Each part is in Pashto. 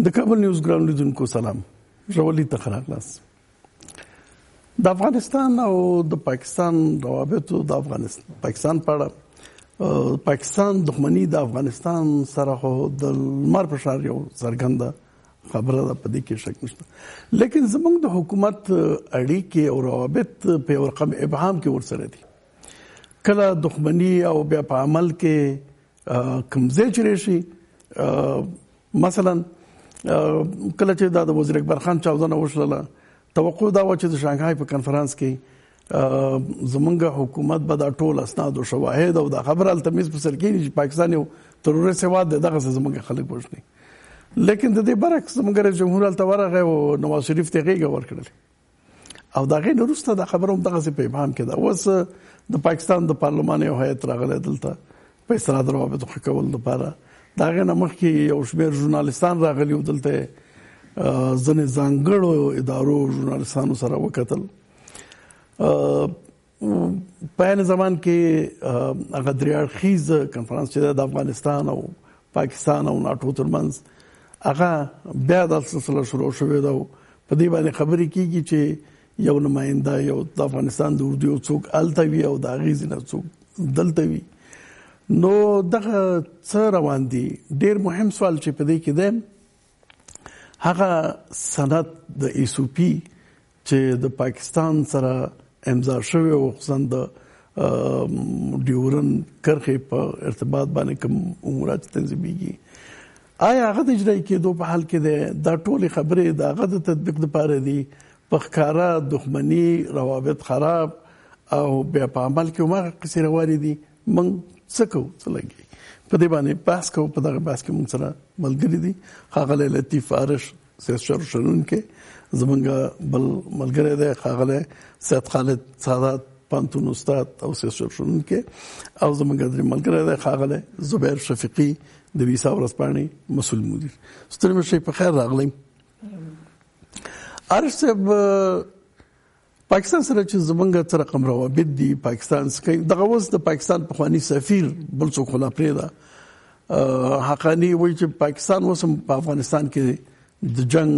د کابل نیوز ګرام لیدونکو سلام. ژولی ته راغلاست. د افغانستان او د پاکستان روابطو د پاکستان په اړه پاکستان دښمني د افغانستان سره خو د لمر په شان یو څرګنده خبره ده، په دې کې شک نشته. لیکن زموږ د حکومت اړیکې او روابط په یو رقم ابهام کې ورسره دي. کله دښمني او بیا په عمل کې کوم ځای چې راشي، مثلا کله چې دا د وزیر اکبر خان چاودنه وشوله، توقع دا و چې د شانګهای په کنفرانس کې زمونږ حکومت به دا ټول اسناد او شواهد او دا خبره التمس په سر کې چې پاکستان یو تروریست هیواد دی، دغه زمونږ خلک وژني. لیکن د دې برعکس زمونږ رئیس جمهور هلته ورغی او نواز شریف ته غېږه ورکړلې او د هغې نه وروسته دا خبره هم دغسې په ابهام کې ده. اوس د پاکستان د پارلمان یو هیئت راغلی دلته په اصلاح د روابطو ښه کولو لپاره. د هغې نه مخکې یو شمېر ژورنالستان راغلي و، دلته ځینې ځانګړو ادارو ژورنالستانو سره وکتل. په عین زمان کې هغه درې اړخیز کنفرانس چې د افغانستان او پاکستان او ناټو ترمنځ هغه بیا دا سلسله شروع شوې ده. په دې باندې خبرې کېږي چې یو نماینده یو د افغانستان د اردو یو څوک هلته وي او د هغې ځینې څوک دلته وي. نو دغه څه روان دي؟ ډېر مهم سوال چې په دې کې دی هغه سند د ایسوپي چې د پاکستان سره امضا شوی او خصوصا د ډیورن کرښې په ارتباط باندې کوم امورات تنظیمیږي، آیا هغه د اجرایي کېدو په حال کې دی؟ دا ټولې خبرې د هغه د تطبیق لپاره دي؟ په ښکاره دښمني، روابط خراب او بیا په عمل کې هماغه قصې روانې دي. موږ څه کوو، څه لګي؟ په دې باندې بحث کوو. په دغه بحث کې موږ سره ملګري دي ښاغلی لطیف آرش سیاست شنونکی، زمونږ بل ملګری دی ښاغلی سید خالد سادات پانتون استاد او سیاست شنونکی، او زمونږ درې ملګری دی ښاغلی زبیر شفیقي د ویسا ورځپاڼې مسؤل مدیر. ستړي مه شئ، په خیر راغلی. آرش صاحب، پاکستان سره چې زمونږ څه رقم روابط دي، پاکستان څخه دغه اوس د پاکستان پخواني سفیر بل څوک خو لا پرېږده، حقاني وایي چې پاکستان اوس هم په افغانستان کې د جنګ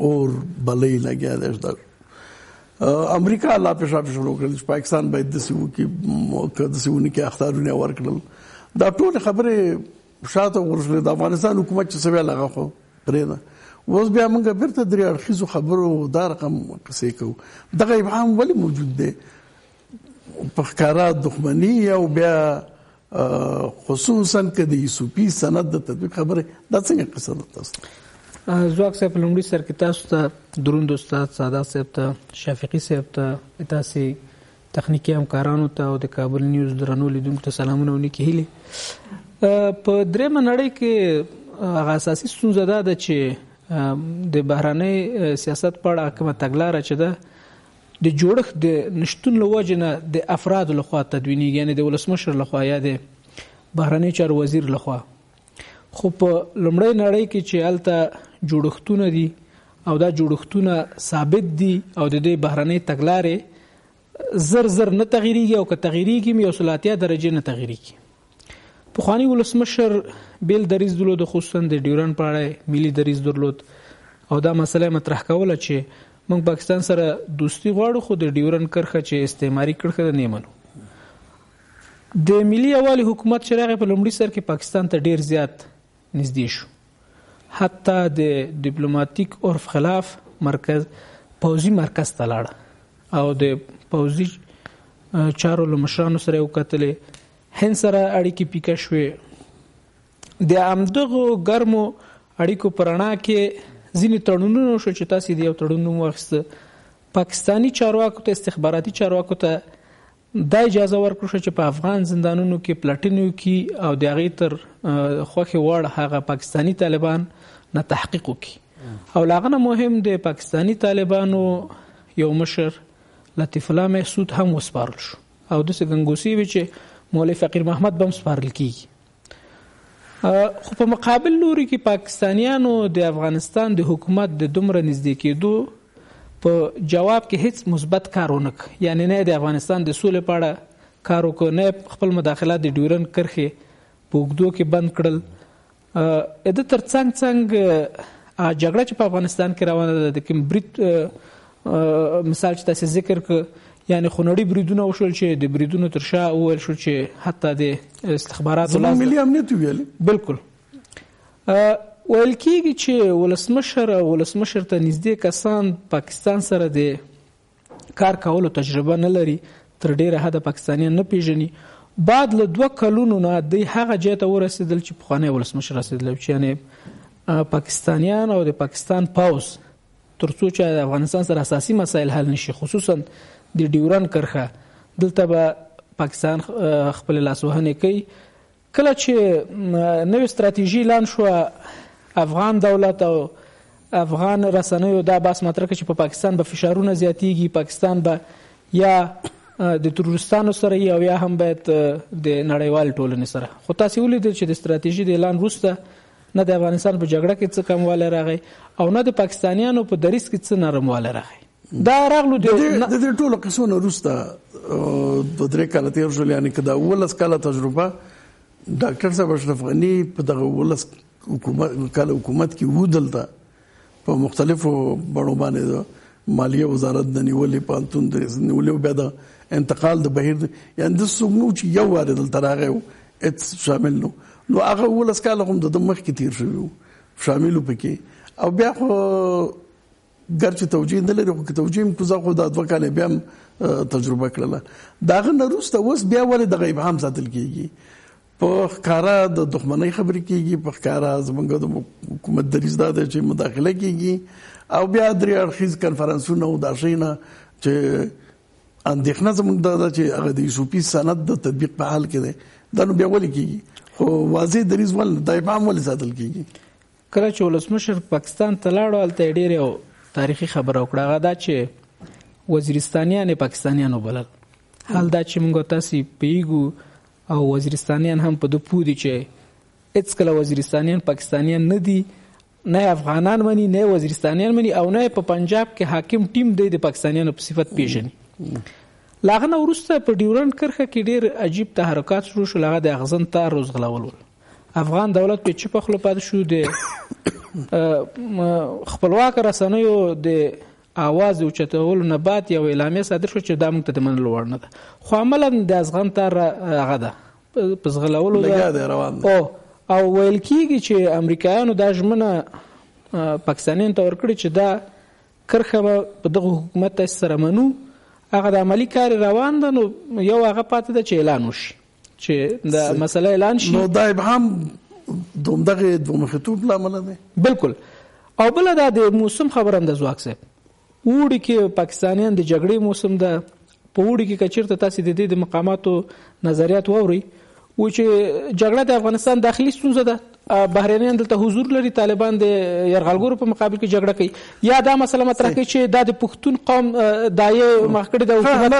اور بلۍ لګیا دی. امریکا لا پیشاپی شروع کړل چې پاکستان باید داسې وکړي، که داسې ونه کړي اخطارونه ورکړل. دا ټولې خبرې شاته ورشلې. د افغانستان حکومت چې څه ویل هغه خو پرېږده. اوس بیا موږ بیرته درې اړخیزو خبرو دا رقم قصې کوو. دغه ابهام ولې موجود دی؟ په ښکاره دښمني او بیا خصوصا که د ایسوپي سند د تطبیق خبرې، دا څنګه قصه ده تاسو؟ ځواک صاحب، په لومړي سر کې تاسو ته دروند استاد سادات صاحب ته، شفیقي صاحب ته، تاسې تخنیکي همکارانو ته او د کابل نیوز درنو لیدونکو ته سلامونه او نیکې هیلې. په درېیمه نړۍ کې هغه اساسي ستونزه دا ده چې د بهرنۍ سیاست په اړه کومه تګلاره چې ده د جوړښت د نشتون له وجې نه د افرادو لخوا تدوینېږي، یعنې د ولسمشر لخوا یا د بهرنۍ چارو وزیر لخوا. خو په لومړۍ نړۍ کې چې هلته جوړښتونه دي او دا جوړښتونه ثابت دي او د دې بهرنۍ تګلارې زر نه تغییریږي، او که تغییریږي هم یو سلاتیا درجې نه تغییریږي. پخوانی ولسمشر بیل دریځ درلود، خصوصا د ډیورن په اړه ملي دریځ درلود او دا مسله مطرح کوله چې موږ پاکستان سره دوستي غواړو، خو د ډیورن کرښه چې استعماري کرښه ده نه منو. د ملي یووالي حکومت چې راغی په لومړي سر کې پاکستان ته ډیر زیات نږدې شو، حتی د ډیپلوماټیک عرف خلاف مرکز پوځي مرکز ته لاړه او د پوځي چارو له مشرانو سره وکتلې، هند سره اړیکې پیکه شوې. د همدغو ګرمو اړیکو په رڼا کې ځینې تړونونه شو چې تاسې د یو تړون نوم واخیسته. پاکستاني چارواکو ته، استخباراتي چارواکو ته دا اجازه ورکړل شوه چې په افغان زندانونو کې پلټنې وکړي او د هغې تر خوښې وړ هغه پاکستاني طالبان نه تحقیق وکړي. او له هغه نه مهم د پاکستاني طالبانو یو مشر لطیف الله محسود هم وسپارل شو او داسې ګنګوسې وې چې مولوي فقیر محمد بم سپارل کیږي. خو په مقابل لوري کې پاکستانیانو د افغانستان د حکومت د دومره نږدې کېدو په جواب کې هیڅ مثبت کار ونه کړ. یعنی نه د افغانستان د سولې په اړه کار وکړ، نه خپل مداخلات د ډیورن کرښې په اوږدو کې بند کړل. د تر څنګ جګړه چې په افغانستان کې روانه ده د کوم برید مثال چې تاسو ذکر ک یعنی خونړي بریدونه وشول چې د بریدونو تر شا وویل شو چې حتی د استخباراتو زموږ ملي امنیت ویل بالکل ویل کېږي چې ولسمشر ته نږدې کسان پاکستان سره د کار کولو تجربه نه لري، تر ډیره حده پاکستانیان نه پیژني. بعد له 2 کلونو نه د هغه ځای ته ورسېدل چې پخوانی ولسمشر رسېدل، چې یعنی پاکستانیان او د پاکستان پاوز تر څو چې د افغانستان سره اساسي مسایل حل نشي، خصوصا د ډیورن کرښه، دلته به پاکستان خپل لاسوهنې کوي. کله چې نوې ستراتیژي اعلان شو، افغان دولت او افغان رسنیو دا بحث مطرح کړ چې په پاکستان به فشارونه زیاتېږي، پاکستان به یا د تروریستانو سره یا هم باید د نړیوال ټولنې سره. خو تاسو ولیدل چې د ستراتیژي د اعلان وروسته نه د افغانستان په جګړه کې څه کموالی راغی او نه د پاکستانیانو په دریځ کې څه نرموالی راغی. دا راغلو د دې ټولو قصو نه وروسته 2-3 کاله تېر شول، یعنې که دا 19 کاله تجربه ډاکټر صاحب اشرف غني په دغه 19 کاله حکومت کې و، دلته په مختلفو بڼو باندې مالیه وزارت د نیولې، پانتون د نیولې، بیا د انتقال د بهیر یعنې د څومره چې یو واره دلته راغی هېڅ شامل نو هغه 19 کاله هم د مخکې تېر شوي وو شاملو پکې. او بیا خو ګرچې توجیه نه لري، خو که توجیه هم کوزه خو دا 2 کاله بیا هم تجربه کړله. د هغه نه وروسته اوس بیا ولې دغه ابهام ساتل کېږي؟ په ښکاره د دښمنۍ خبرې کېږي، په ښکاره زموږ د حکومت دریځ دا دی چې مداخله کېږي، او بیا 3 اړخیز کنفرانسونه او دا شی نه چې اندېښنه زموږ دا ده چې هغه د ایسوپي سند د تطبیق په حال کې دی. دا نو بیا ولې کېږي؟ خو واضح دریځ ولې د ابهام ولې ساتل کېږي؟ کله چې ولسمشر پاکستان ته لاړو، هلته یې ډېرې تاریخي خبره وکړه، هغه دا چې وزیرستانیان یې پاکستانیانو بلل. حال دا چې موږ تاسې پوهېږو او وزیرستانیان هم په ده پوه دي چې هېڅکله وزیرستانیان پاکستانیان نه دي، نه افغانان مني، نه وزیرستانیان مني، او نه په پنجاب کې حاکم ټیم دی د پاکستانیانو په صفت پیژني. له هغه نه وروسته په ډیورنډ کرښه کې ډېر عجیب تحرکات شروع شول. هغه د اغزن تار روزغلول ول. افغان دولت په چپه خوله پاتې شو. د خپلواک رسنیو د اواز اوچتولو نه بعد یو اعلامیه صادر شو چې دا موږ ته د منلو وړ نه ده، خو عملا د اغزن تار هغه ده په زغلولو ده او ویل کېږي چې امریکایانو دا ژمنه پاکستانیانو ته ورکړې چې دا کرښه به په دغه حکومت سره منو. هغه د عملي کار روان ده، نو یو هغه پاتې ده چې اعلان وشي، چې د مسله اعلان شي. نو دا ابهام دغه دومخطوب لامل دی. بالکل. او بل دا د موسم خبره هم د ځواک صاحب، وړي کې پاکستانیان د جګړې موسم ده. په وړي کې کچیرته تاسو د دې د مقاماتو نظریات ووري و چې جګړه د افغانستان داخلي ستونزه ده، بهرنیان دلته حضور لري، طالبان د یرغلګرو په مقابل کې جګړه کوي، یا دا مسله مطرح کوي چې دا د پښتون قوم دایې مخکړه د حکومت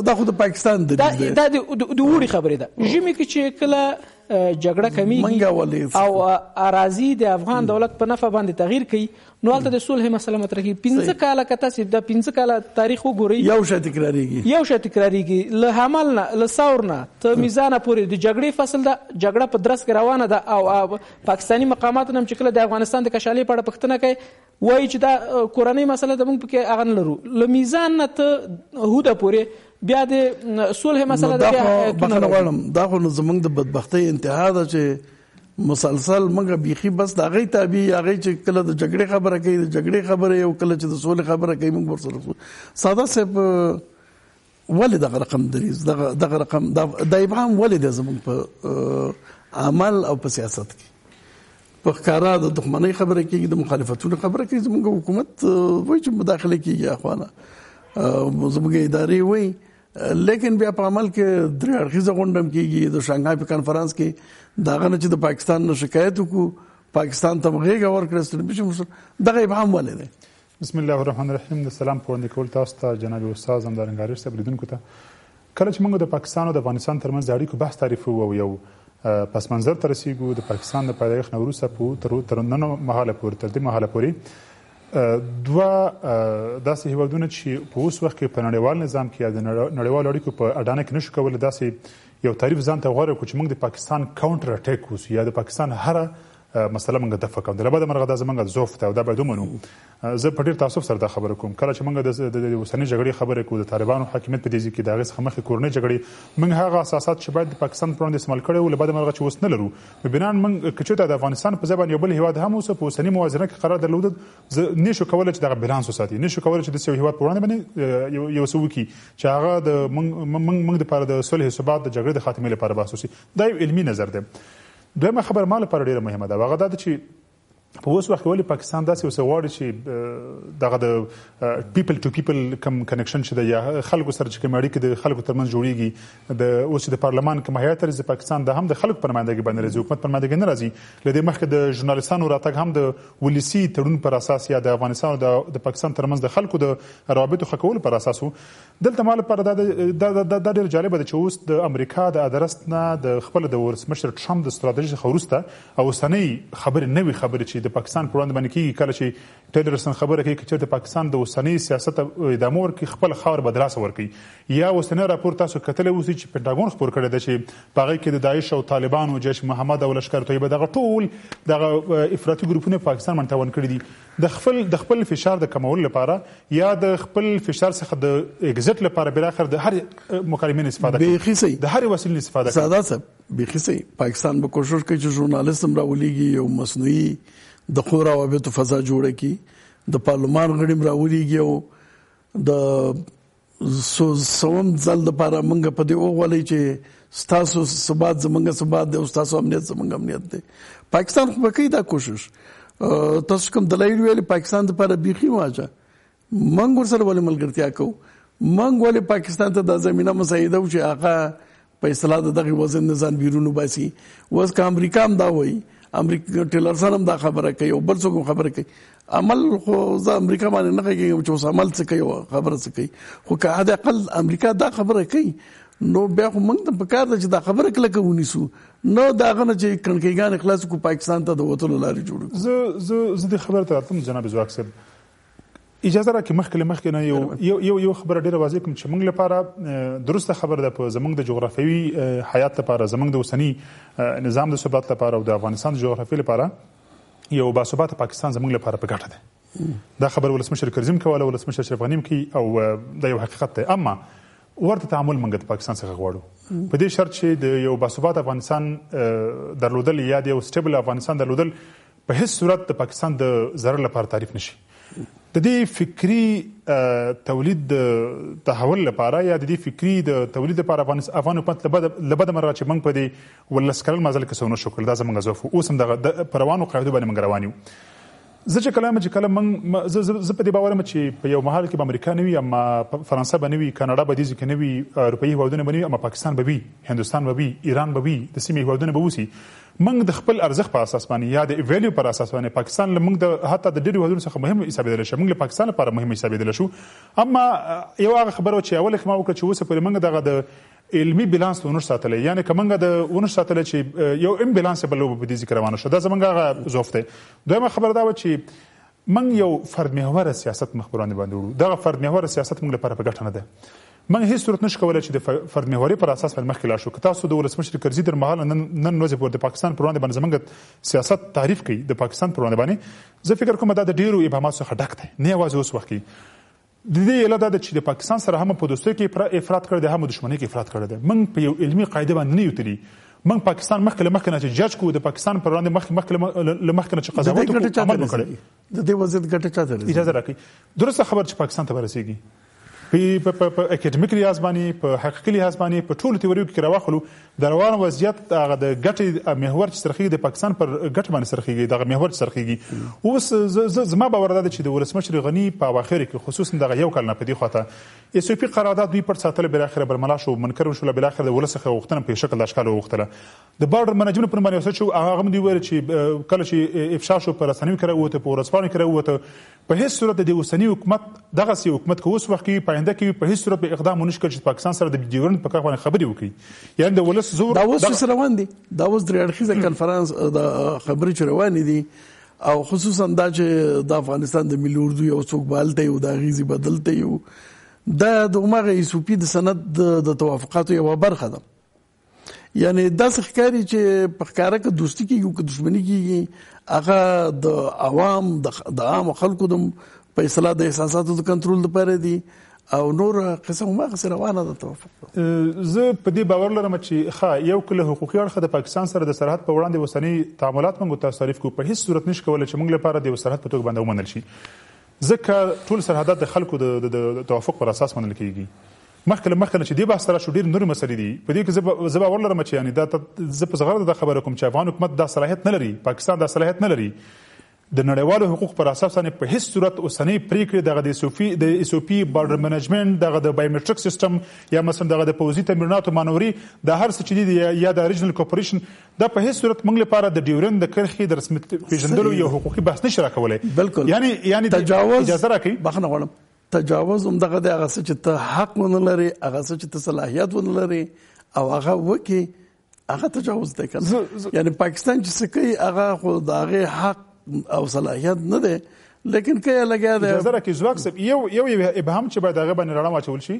دا خو د پاکستان د وړي خبره ده. ژمي کې چې کله جګړه کمیږي او اراضي د افغان دولت په نفع باندې تغییر کوي، نو هلته د صلح مسله مطرح کیږي. 15 کاله که تاسو د 15 کاله تاریخ وګورئ، یو شی تکراریږي له حمل نه له ثور نه ته میزانه پورې د جګړې فصل ده. جګړه په درس کې روانه ده او پاکستاني مقامات هم چې کله د افغانستان د کشالۍ په اړه پوښتنه کوي وایي چې دا کورنۍ مسله ده، موږ پکې هغه نه لرو. له میزان نه ته هوده پورې بیا د صلح مسله ده. دا خو زموږ د بدبختۍ انتها ده چې مسلسل موږ بیخي بس د هغې تابع، هغې چې کله د جګړې خبره کوي د جګړې خبره، او کله چې د سولې خبره کوي موږ ورسره. ساده صاحب ولې دغه رقم دریځ، دغه رقم د ابهام ولې دی زموږ په عمل او په سیاست کې؟ په ښکاره د دښمنۍ خبره کېږي، د مخالفتونو خبره کوي، زموږ حکومت وایي چې مداخله کېږي، اخوانه زموږ ادارې وایي، لیکن بیا په عمل کې 3 اړخیزه غونډه هم کېږي. د شانګهای په کنفرانس کې د هغه نه چې د پاکستان نه شکایت وکړو، پاکستان ته غېږه ورکړه، دغه ابهام ولې دی؟ بسم الله الرحمن الرحیم. د سلام په وړاندې کول تاسو ته جناب استاد همدارنګارش صاحب لیدونکو ته. کله چې موږ د پاکستان او د افغانستان ترمنځ د اړیکو بحث تعریفو او یو پس منظر ته رسیږو، د پاکستان د پیدایښت نه وروسته تر نن مهاله پورې، تر دې مهاله پورې 2 داسې هیوادونه چې په اوس وخت کې په نړیوال نظام کې د نړیوالو اړیکو په اډانه کې نشو کولی داسې یو تعریف ځان ته غوره کړو چې موږ د پاکستان کاونټر اټیک وسو، یا د پاکستان هر مسله موږ دفع کوو. د لبد مرغه دا زمونږ ضعف ته او دا باید ومنو. زه په ډیر تاسف سره دا خبره کوم کله چې موږ د اوسنۍ جګړې خبره کوو د طالبانو حاکمیت په دې کې د هغه څخه مخکې کورنۍ جګړې موږ هغه اساسات چې باید د پاکستان پر وړاندې استعمال کړي او لبد مرغه چې اوس نه لرو بنان موږ کچته د افغانستان په ځبان یو بل هیواد هم اوس په اوسنۍ موازنه کې قرار درلود نشو کولای چې دغه بیلانس وساتي نشو کولای چې د یو هیواد پر وړاندې باندې یو څه وکړي چې هغه د موږ لپاره د صلح ثبات د جګړې د خاتمې لپاره باسوسي. دا یو علمي نظر دی. دویمه خبر مال لپاره ډیره مهمه ده هغه دا چې په اوس وخت کې ولې پاکستان داسې اوس غواړي چې دغه د پیپل ټو پیپل کم کنیکشن چې د یا خلکو سره چې کوم اړیکې د خلکو ترمنځ جوړیږي د اوس د پارلمان کوم هیئت د پاکستان د هم د خلکو پرمایندګي باندې راځي حکومت پرمایندګي نه راځي لدې مخکې د ژورنالیستانو راتګ هم د ولسی تړون پر اساس یا د افغانستان او د پاکستان ترمنځ د خلکو د روابطو خکول پر اساس دلته مال پر د ډېر جالب ده چې اوس د امریکا د ادرست نه د خپل د ولسمشر ټرمپ د ستراتیژي خورسته او سنۍ خبر نوې خبر چې د پاکستان پر وړاندې باندې کیږي کله چې ټیلرسن خبره کوي چې د پاکستان د اوسنۍ سیاست ادامه ورکړي خپل خاور بدلاسه ورکړي یا اوسنۍ راپور تاسو کتل اوس چې پینټاګون خبر کړی دی چې پاغې کې د داعش او طالبان او جیش محمد او لشکر طیبه دغه ټول دغه افراطي ګروپونه پاکستان منتون کړی دي د خپل فشار د کمولو لپاره یا د خپل فشار څخه د اگزیټ لپاره بل اخر د هر مکالمې استفاده کوي د هر وسیلې استفاده کوي. ساده صاحب بخیسي پاکستان به کوشش کوي چې ژورنالیستم راولېږي او مصنوعي د خو روابطو فضا جوړه کی د پارلمان غړي راولېږي او د سوم ځل لپاره موږ په دې وغولې چې ستاسو ثبات زمونږ ثبات دی او ستاسو امنیت زمونږ امنیت دی. پاکستان خو کوي دا کوشش تاسو کوم دلایل ویل پاکستان لپاره بيخي واجه موږ ورسره ولې ملګرتیا کوو موږ ولې پاکستان ته د زمينه مساعده او چې هغه په اصطلاح دغه وزن نزان بیرونو باسي وس کا امریکا هم دا وایي امریکا ټیلرسن هم دا خبره کوي او بل څوک خبره کوي عمل خو ځا امریکا باندې نه کوي چې اوس عمل څه کوي خبره څه کوي خو که حد اقل امریکا دا خبره کوي نو بیا خو موږ ته پکار ده چې دا خبره کله کوونیسو نو دا غنه چې کڼکېګان اخلاص کو پاکستان ته د وټلو لارې جوړو زه د خبره ته تم جناب زواک صاحب اجازه راکې مخکې نه یو خبره ډیره واضح کوم چې موږ لپاره درسته خبره ده په زموږ د جغرافیوي حیات لپاره زموږ د اوسنی نظام د ثبات لپاره او د افغانستان د جغرافیې لپاره یو باثباته پاکستان زموږ لپاره په ګټه ده دا خبر ولسمشر کرزیم کوله ولسمشر اشرف غنی کوي او دا یو حقیقت دی اما ورته تعامل موږ د پاکستان څخه غواړو په دې شرط چې د یو باثباته افغانستان درلودل یا د یو سټیبل افغانستان درلودل په هیڅ صورت د پاکستان د ضرر لپاره تعریف نشي. د دې فکری تولید د تحول لپاره یا د دې فکری د تولید لپاره افغان حکومت لبد مرغه چې موږ په دې ولسکرل مازل کې سونه شو کړل دا زموږ ضعف اوس هم د پروانو قاعده باندې موږ روان یو. زه چې کله موږ زه په دې باور م چې په یو محل کې به امریکا نه وي اما فرانسه به نه وي کاناډا به دې ځکه نه وي اروپایي هیوادونه به نه وي اما پاکستان به وي هندستان به وي ایران به وي د سیمې هیوادونه به وسی موږ د خپل ارزښت په اساس باندې یا د ویلیو پر اساس باندې پاکستان لمږ د حتی د ډیرو هیوادونو څخه مهم حسابېدل شي موږ له پاکستان لپاره مهم حسابېدل شو اما یو هغه خبره چې اول خما وکړه چې اوس په موږ دغه د علمي بیلانس ونه ساتل یعنی کومه د ونه ساتل چې یو امبیلانس بل په دې ذکر روانه شو دا زمونږه ضعف دی. دویمه خبره دا و چې من یو فرد محور سیاست مخبرانه باندې وړو دا فرد محور سیاست موږ لپاره په ګټه نه ده. من هیڅ صورت نشو کولای چې د فرد محوري پر اساس باندې مخکې لا شو که تاسو د ولسمشر کرزي در مهال نن ورځ په پاکستان پر وړاندې باندې زمونږ سیاست تعریف کوي د پاکستان پر وړاندې باندې زه فکر کوم دا د ډیرو ابهامات څخه ډک دی نه یوازې اوس وخت کې د دې علت دا چې د پاکستان سره هم په دوستۍ کې افراط کړی دی هم دښمنۍ کې افراط کړی دی من په یو علمي قاعده باندې نه یوتلی من پاکستان مخکې نه چې جج کو د پاکستان پر وړاندې مخکې نه چې قضاوت وکړي عمل وکړي د دې وضعیت ګټه چاته اجازه راکړي درسته خبر چې پاکستان ته ورسیږي په اکیډمیک لیاز باندې په حقیقي لیاز باندې په ټولو تیوریو کې راوخلو د روان وضعیت هغه د ګټې محور چې سرخیږي د پاکستان پر ګټ باندې سرخیږي دغه محور چې سرخیږي اوس زما باور ده چې د ولسمشر غنی په اواخر کې خصوصا دغه یو کال نه پدې خواته اس پی قرارداد دوی پر ساتل بل اخر برملا شو منکر شو بل اخر د ولسخه وختنه په شکل د اشکال وختله د بارډر منیجمنت پر باندې وسه شو هغه هم دی ویل چې کله چې افشا شو پر رسنیو کې راوته په ورسپانو کې راوته په هیڅ صورت د اوسنی حکومت دغه سي حکومت کو اوس وخت کې پاینده کې په هیڅ صورت به اقدام ونشکل چې پاکستان سره د ډیورن په کار باندې خبري وکړي یعنی د ولس زور دا اوس روان دي دا اوس درې اړخیزه کانفرنس د خبري چروان دي او خصوصا دا چې د افغانستان د ملي اردو یو څوک بالته یو د غیزي بدلته یو دا دغه ایسوپی د سند د توافقاتو یو برخه ده یعنی داسې ښکاري چې په ښکاره که دوستي کېږي او که دښمني کېږي هغه د عوام د عامو خلکو د فیصله د احساساتو د کنټرول لپاره دي او نور قسم هماغسې روانه ده. توافق زه په دې باور لرم چې یو کله حقوقي اړخ د پاکستان سره د سرحد په وړاندې اوسني تعاملات موږ تاسو تعریف کوو په هیڅ صورت نشي کولی چې موږ لپاره د سرحد په توګه باندې ومنل شي، ځکه ټول سرحدات د خلکو د توافق پر اساس منل کېږي. مخکې چې دې بحث سره شو ډېر نورې مسلې دي په دې کې زه باور لرم چې یعنې زه په زغرده دا خبره کوم چې افغان حکومت دا صلاحیت نه لري، پاکستان دا صلاحیت نه لري د نړیوالو حقوق پر اساس باندې په هیڅ صورت اوسنۍ پریکړې دغه د اس او پی بارډر منیجمنت دغه د بایومټریک سیستم یا مثلا دغه د پوځي تمریناتو مانوري د هر څه چې دي یا د ریجنل کوپریشن دا په هیڅ صورت موږ لپاره د ډیورند د کرښې د رسمیت پیژندلو یو حقوقي بحث نشي راکولی. بالکل یعنی تجاوز اجازه راکړي بخښنه غواړم تجاوز هم دغه د هغه څه چې ته حق ونه لري هغه څه چې ته صلاحیت ونه لري او هغه وکړي هغه تجاوز دی کنه. یعنی پاکستان چې څه کوي هغه خو د هغې حق او صلاحیت نه دی لیکن که یې لګیا دی. اجازه راکړي ځواک صاحب یو ابهام چې باید هغه باندې رڼا واچول شي.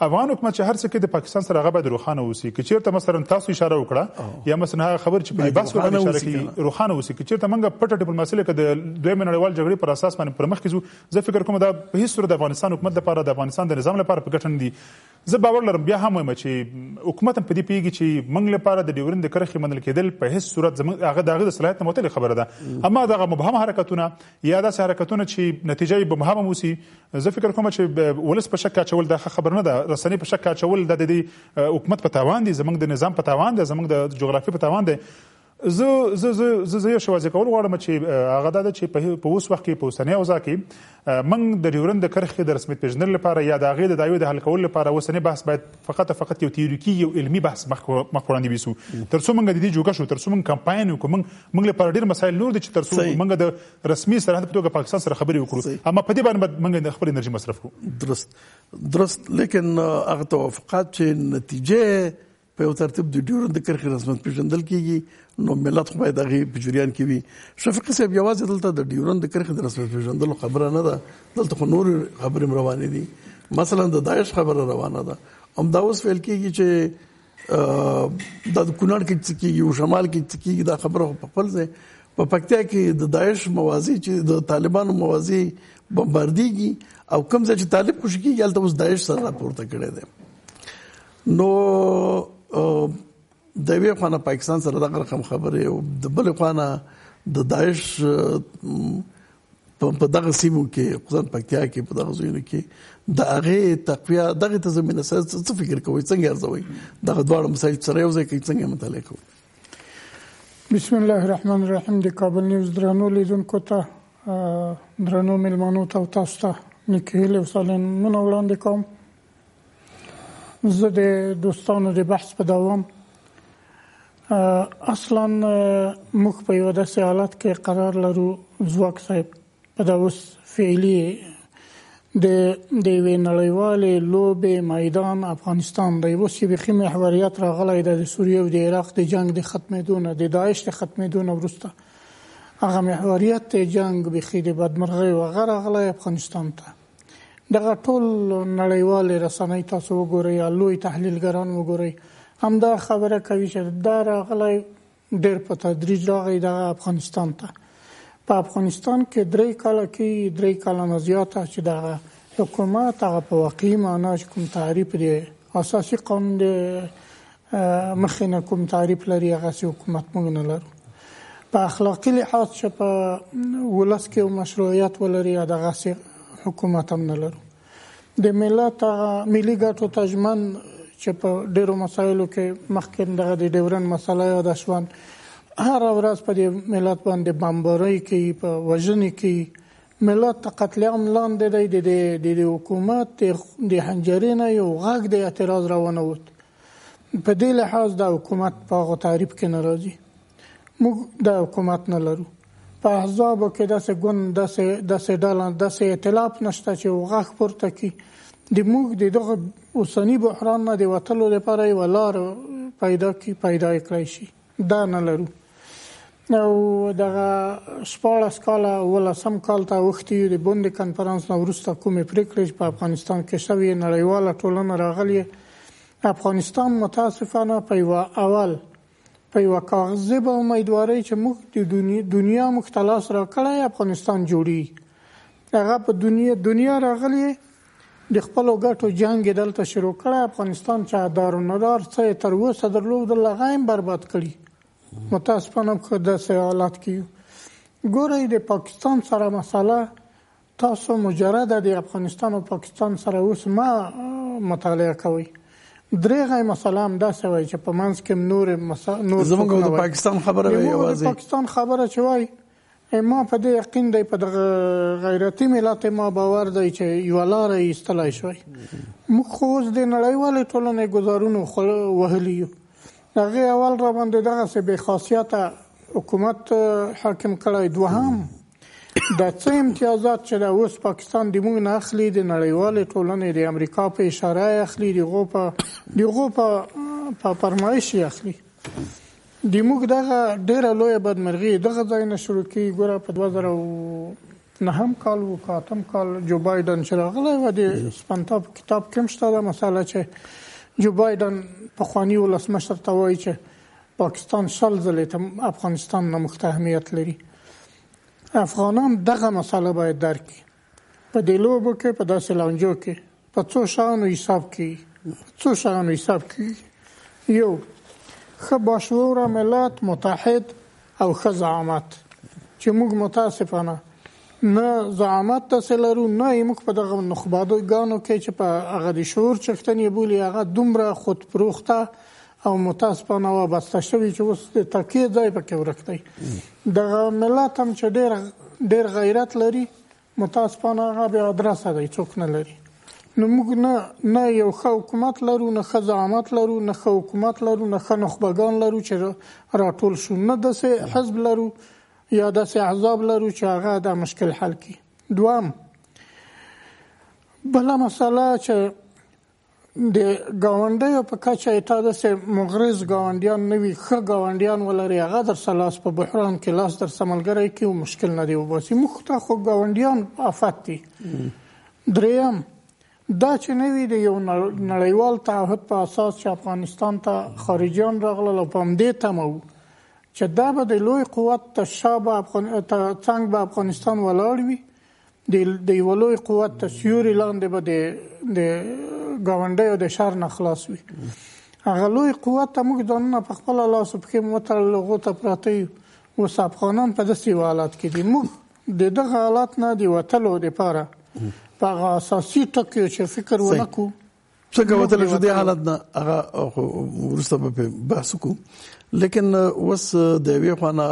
افغان حکومت چې هر څه کې د پاکستان سره هغه باید روښانه اوسي که چیرته مثلا تاسو اشاره وکړه یا مثلا هغه خبر چې په بحث باندې اشاره کوي روښانه اوسي که چیرته موږ پټه ډیپلوماسي لکه د دویمه نړیوال جګړې پر اساس باندې پر مخ کېږو زه فکر کوم دا په هیڅ صورت د افغانستان حکومت لپاره د افغانستان د نظام لپاره په ګټه نه دي. زه باور لرم بیا هم وایم چې حکومت هم په دې پوهېږي چې موږ لپاره د ډیورند د کرښې منل کېدل په هیڅ صورت زموږ هغه د هغه د صلاحیت نه مختلف خبره ده، اما دغه مبهم حرکتونه یا داسې حرکتونه چې نتیجه یې مبهمه اوسي زه فکر کوم چې ولس په شک اچول دا خبر نه ده، رسنۍ په شک اچول د دې حکومت په تاوان دي، زموږ د نظام په تاوان دی، زموږ د جغرافي په تاوان دی. زه یو شی واضح کول غواړم چې هغه دا ده چې په اوس وخت کې په اوسنۍ اوضاع کې موږ د ډیورند د کرښې د رسمیت پیژندلو لپاره یا د هغې د دعوې د حل کولو لپاره اوسنی بحث باید فقط یو تیوریکي یو علمي بحث مخ وړاندې ویسو تر څو موږ د دې جوګه شو تر څو موږ کمپاین وکړو. موږ لپاره ډېر مسایل نور دي چې تر څو موږ د رسمي سرحد په توګه پاکستان سره خبرې وکړو، اما په دې باندې موږ خپل انرژي مصرف کړو. درست لیکن هغه توافقات چې نتیجه په یو ترتیب د ډیورند د کرښې رسمیت پیژندل کېږي نو ملت خو باید هغې په جریان کې وي. شفیقي صاحب یوازې دلته د ډیورند د کرښې د رسمیت پیژندلو خبره نه ده، دلته خو نور خبرې روانې دي. مثلا د داعش خبره روانه ده، همدا اوس ویل کېږي چې د کونړ کې څه کېږي او شمال کې څه کېږي دا خبره په خپل ځای په پکتیا کې د داعش موازي چې د طالبانو موازي بمباردېږي او کوم ځای چې طالب خوشي کېږي هلته اوس داعش سره راپورته کړی دی. نو د یوې خوا نه پاکستان سره دغه رقم خبرې او د بلې خوا نه د داعش په دغه سیمو کې خصوصا پکتیا کې په دغه ځایونو کې د هغې تقویه دغې ته زمینه څه فکر کوئ څنګه ارزوئ دغه دواړه مسایل سره یو ځای کوي څنګه مطالعه کوئ؟ بسم الله الرحمن الرحیم. د کابل نیوز درنو لیدونکو ته درنو میلمنو ته او تاسو ته نیکې هیلې او سلامونه وړاندې کوم. زه د دوستانو د بحث په دوام اصلا موږ په یو داسې حالت کې قرار لرو ځواک صاحب په دا اوس فعلي د یوې نړیوالې لوبې میدان افغانستان د اوس یې بیخي محوریت راغلی د سوریې او د عراق د جنګ د ختمېدو نه د داعش د ختمېدو نه وروسته هغه محوریت د جنګ بیخي د بدمرغۍ هغه راغلی افغانستان ته. دغه ټول نړیوالې رسنۍ تاسو وګورئ یا لوی تحلیلګران وګورئ همدا خبره کوي چې دا راغلی ډېر په تدریج راغی دغه افغانستان ته. په افغانستان کې 3 کاله نه زیاته چې دغه حکومت هغه په واقعي معنا چې کوم تعریف دی اساسي قانون د مخې نه کوم تعریف لري هغسې حکومت موږ نه لرو. په اخلاقي لحاظ چې په ولس کې مشروعیت ولري دغسې حکومت هم نه لرو. د ملت ملي ګټو ته ژمن چې په ډېرو مسایلو کې مخکې دغه د ډیورند مسله یاده شوه هر ورځ په دې ملت باندې بمبارۍ کوي په وژنې کوي ملت ته قتل عام لاندې دی د حکومت د حنجرې نه یو غږ د اعتراض راونوت. په دې لحاظ د حکومت په هغو تعریف کې نه راځي. موږ د حکومت نه لرو. په احزابو کې داسې ګوند داسې ډله داسې ائتلاف نشته چې غږ پورته کړي د موږ د دغه اوسني بحران نه د وتلو لپاره یوه لار پیدا کړی شي دا نه لرو. او دغه 14 کاله 18 کال ته اوښتي یو د بوند کنفرانس نه وروسته کومې پرېکړې چې په افغانستان کې شوې نړیواله ټولنه راغلې افغانستان متاسفانه په یو کاغذي به امیدواري چې موږ د دنیا مختلف را کړی افغانستان جوړي هغه په دنیا راغلی د خپل ګټو جنگ دلته شروع کړی افغانستان چې دارندار څه تر اوسه درلود لغایم برباد کړي متاسفانه په داسې حالات کې ګورئ د پاکستان سره مسله تاسو مجرد د افغانستان او پاکستان سره اوس ما مطالعه کوئ درېغه مسله هم داسې وایي چې په منځ کې نور زموږ د پاکستان خبره وایي یوازې پاکستان خبره چې وایي ما په دې یقین دی په دغه غیرتي ملت ما باور دی چې یوه لاره یې ایستلی شوی موږ خو اوس د نړیوالې ټولنې ګزارونو وهلي یو هغې اول راباندې دغسې بې خاصیته حکومت حاکم کړی دوهم دا څه امتیازات چې دا اوس پاکستان د موږ نه اخلي د نړیوالې ټولنې د امریکا په اشاره اخلي دغو په فرمایش اخلي د موږ دغه ډېره لویه بدمرغي دغه ځای نه شروع کېږي ګوره په 2009 کال و که 8 کال جو بایدن چې راغلی و د سپنتا په کتاب کې هم شته دا مسله چې جو بایدن پخواني ولسمشر ته وایي چې پاکستان 100 ځلې افغانستان نه مخته اهمیت لري افغانان دغه مسله باید درک کړي په دې لوبو کې په داسې لانجو کې په څو شیانو حساب کړي یو ښه باشعوره ملت متحد او ښه زعامت چې موږ متاسفانه نه زعامت داسې لرو نه یې موږ په دغه نخبګانو کې چې په هغه د شعور چښتنې بولي هغه دومره خودفروخته او متاسفانه وابسته شوي چې اوس د تکیې ځای پکې ورک دی دغه ملت هم چې ډېر غیرت لري متاسفانه هغه بې ادرسه دی څوک نه لري نو موږ نه یو ښه حکومت لرو نه ښه زعامت لرو نه ښه حکومت لرو نه ښه نخبګان لرو چې راټول شو نه داسې حزب لرو یا داسې احزاب لرو چې هغه دا مشکل حل کړي دوام بله مسله چې د ګاونډیو په کچه تا داسې مغرض ګاونډیان نه وي ښه ګاونډیان ولري هغه درسه لاس په بحران کې لاس درسه ملګری کړي او مشکل نه دی وباسي موږ ته خو ګاونډیان آفت دي دریم دا چې نه وي د یو نړیوال تعهد په اساس چې افغانستان ته خارجیان راغلل او په همدې تمه وو چې دا به د لوی قوت څنګ به افغانستان ولاړ وي د یوه لوی قوت ته سیوري لاندې به د ګاونډیو د شر نه خلاص وي هغه لوی قوت ته موږ ځانونه په خپله لاس و پښې وتړل هغو ته پراته یو اوس افغانان په داسې حالات کې دي موږ د دغه حالات نه د وتلو دپاره په هغه اساسي ټکیو چې فکر ونه کړو څنګه وتلی شو دې حالت نه هغه وروسته به بحث وکړو لیکن اوس د یوې خوا نه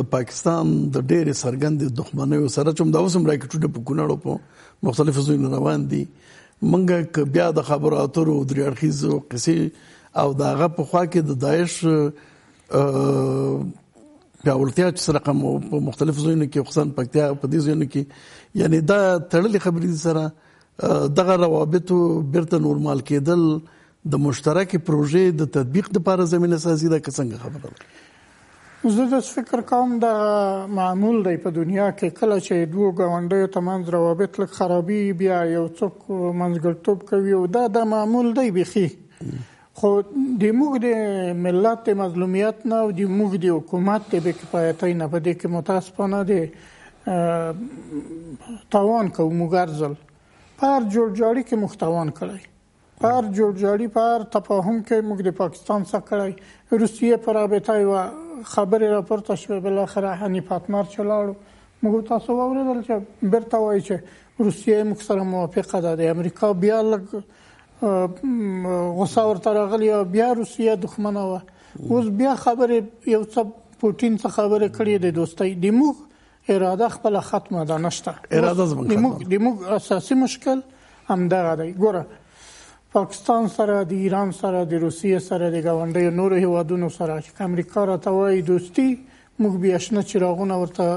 د پاکستان د ډېرې څرګندې دښمنیو سره چې همدا اوس هم راکټونه په کونړو په مختلفو ځایونو روان دي منګه که بیا د خبرو اترو درې اړخیزو قصې او د هغه په خوا کې د داعش پیاوړتیا چې سره کوم په مختلفو ځایونو کې خصوصا پکتیا په دې ځایونو کې یعنی دا تړلې خبرې سره دغه روابطو بیرته نورمال کېدل د مشترکې پروژې د تطبیق لپاره زمینه سازي ده که څنګه خبره ده زه د فکر کوم د معمول دی په دنیا کې کله چې دوه ګاونډیو ترمنځ روابط لږ خرابي بیا یو څوک منځګړیتوب کوي او دا معمول دی بیخي خو د موږ د ملت د مظلومیت نه او د موږ د حکومت د بېکفایتۍ نه په دې کې متاسفانه د تاوان کوو موږ ارزل په هر جوړجاړي کې موږ تاوان کړی په هر جوړجاړي په هر تفاهم کې موږ د پاکستان څخه کړی روسیې په رابطه یوه خبرې راپورته شوې بالاخره حنیف اتمر چې لاړو موږ تاسو واورېدل چې بیرته وایي چې روسیې موږ سره موافقه ده د امریکا بیا لږ غوسه ورته راغلې او بیا روسیه دښمنه وه اوس بیا خبرې یو څه پوټین څه خبرې کړې د دوستۍ د موږ اراده خپله ختمه ده نشته اراده زموږ د موږ اساسي مشکل همدغه دی ګوره پاکستان سره د ایران سره د روسیې سره د ګاونډیو نورو هیوادونو سره چې امریکا راته وایي دوستي موږ بیا شنه چراغونه ورته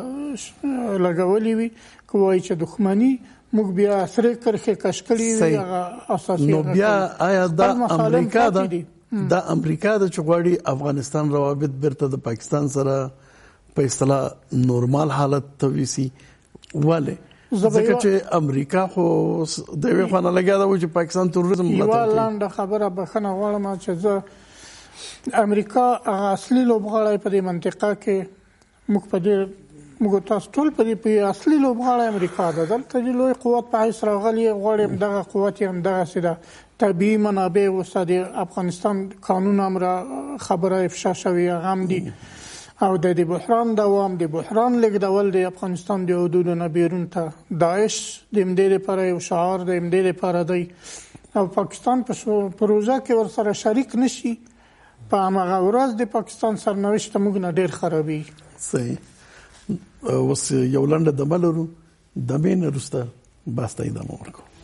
لګولي وي که وایي چې دښمني موږ بیا سرې کرښې کش کړي وي هغه اساسي نو بیا آیا دا امریکا ده چې غواړي افغانستان روابط بیرته د پاکستان سره په اصطلاح نورمال حالت ته ویسي ولې ځکه چې امریکا خو د یوې خوا نه لګیا ده چې پاکستان تروریزم ملاتړ کوي. یوه لنډه خبره بخښنه غواړم چې زه امریکا هغه اصلي لوبغاړی په دې منطقه کې موږ تاسو ټول په اصلي لوبغاړی امریکا ده. دلته د لوی قوت په حیث راغلی غواړي دغه قوت یې همدغسې ده. طبیعي منابع اوس د افغانستان قانون هم را خبره افشا شوې هغه هم دي او د بحران دوام د بحران لیږدول د افغانستان د حدودو نه بیرون ته داعش د همدې لپاره یو شعار د همدې لپاره دی او پاکستان په پروژه کې ورسره شریک نشي په هماغه ورځ د پاکستان سرنوشت موږ نه ډېر خرابېږي. صحیح. اوس یو لنډه دمه لرو، دمې نه وروسته بحث ته ادامه ورکوو.